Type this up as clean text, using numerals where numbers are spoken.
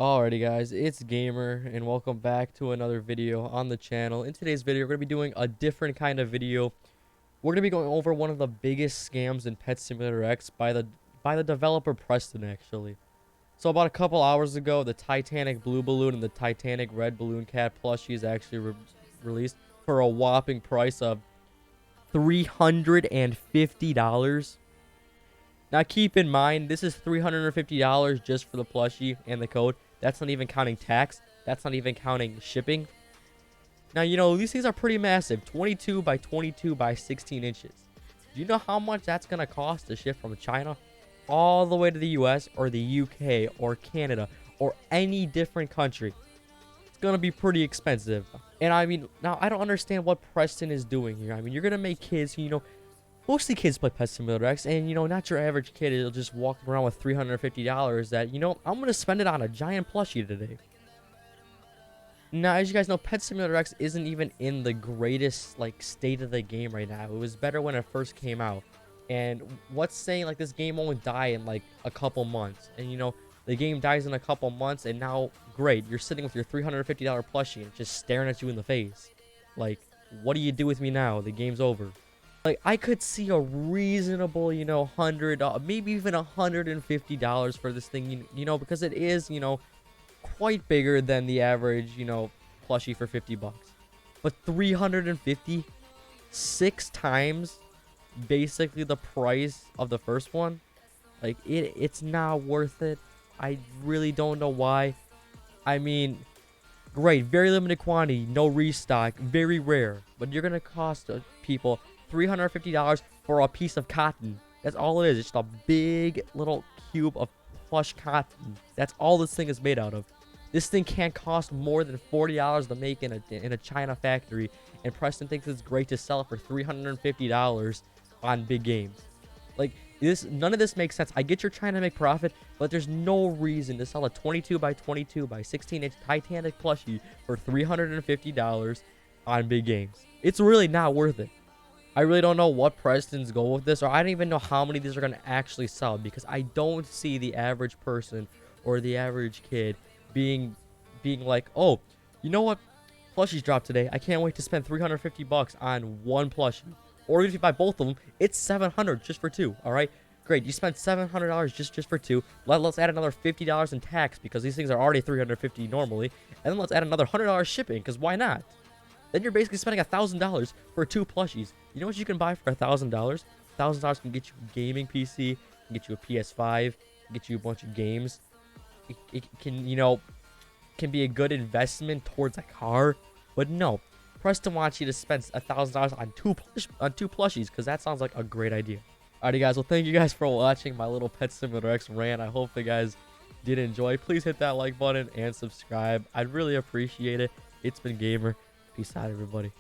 Alrighty guys, it's Gamer and welcome back to another video on the channel. In today's video, we're going to be doing a different kind of video. We're going to be going over one of the biggest scams in Pet Simulator X by the developer Preston actually. So about a couple hours ago, the Titanic Blue Balloon and the Titanic Red Balloon Cat plushies actually released for a whopping price of $350. Now, keep in mind, this is $350 just for the plushie and the code. That's not even counting tax. That's not even counting shipping. Now, these things are pretty massive. 22 by 22 by 16 inches. Do you know how much that's going to cost to ship from China all the way to the US or the UK or Canada or any different country? It's going to be pretty expensive. And I mean, now I don't understand what Preston is doing here. I mean, you're going to make kids who, mostly kids play Pet Simulator X, and, not your average kid is just walking around with $350 that, I'm going to spend it on a giant plushie today. Now, as you guys know, Pet Simulator X isn't even in the greatest, state of the game right now. It was better when it first came out. And what's saying, this game won't die in, a couple months. And, the game dies in a couple months, and now, great, you're sitting with your $350 plushie and it's just staring at you in the face. What do you do with me now? The game's over. I could see a reasonable, $100, maybe even $150 for this thing, because it is, quite bigger than the average, plushie for $50. But 350, 6 times basically the price of the first one. It's not worth it. I really don't know why. I mean, great, very limited quantity, no restock, very rare, but you're gonna cost people $350 for a piece of cotton. That's all it is. It's just a big little cube of plush cotton. That's all this thing is made out of. This thing can't cost more than $40 to make in a China factory, and Preston thinks it's great to sell it for $350 on big games. None of this makes sense. I get you're trying to make profit, but there's no reason to sell a 22 by 22 by 16-inch Titanic plushie for $350 on big games. It's really not worth it. I really don't know what Preston's goal with this, or I don't even know how many of these are going to actually sell, because I don't see the average person or the average kid being like, oh, you know what? Plushies dropped today. I can't wait to spend $350 on one plushie. Or if you buy both of them, it's $700 just for 2, all right? Great, you spent $700 just for 2. Let's add another $50 in tax, because these things are already $350 normally. And then let's add another $100 shipping, because why not? Then you're basically spending $1,000 for 2 plushies. You know what you can buy for $1,000? $1,000 can get you a gaming PC, can get you a PS5, can get you a bunch of games. It can, can be a good investment towards a car. But no, Preston wants you to spend $1,000 on two plushies, because that sounds like a great idea. Alrighty guys, well thank you guys for watching my little Pet Simulator X rant. I hope you guys did enjoy. Please hit that like button and subscribe. I'd really appreciate it. It's been Gamer. Peace out, everybody.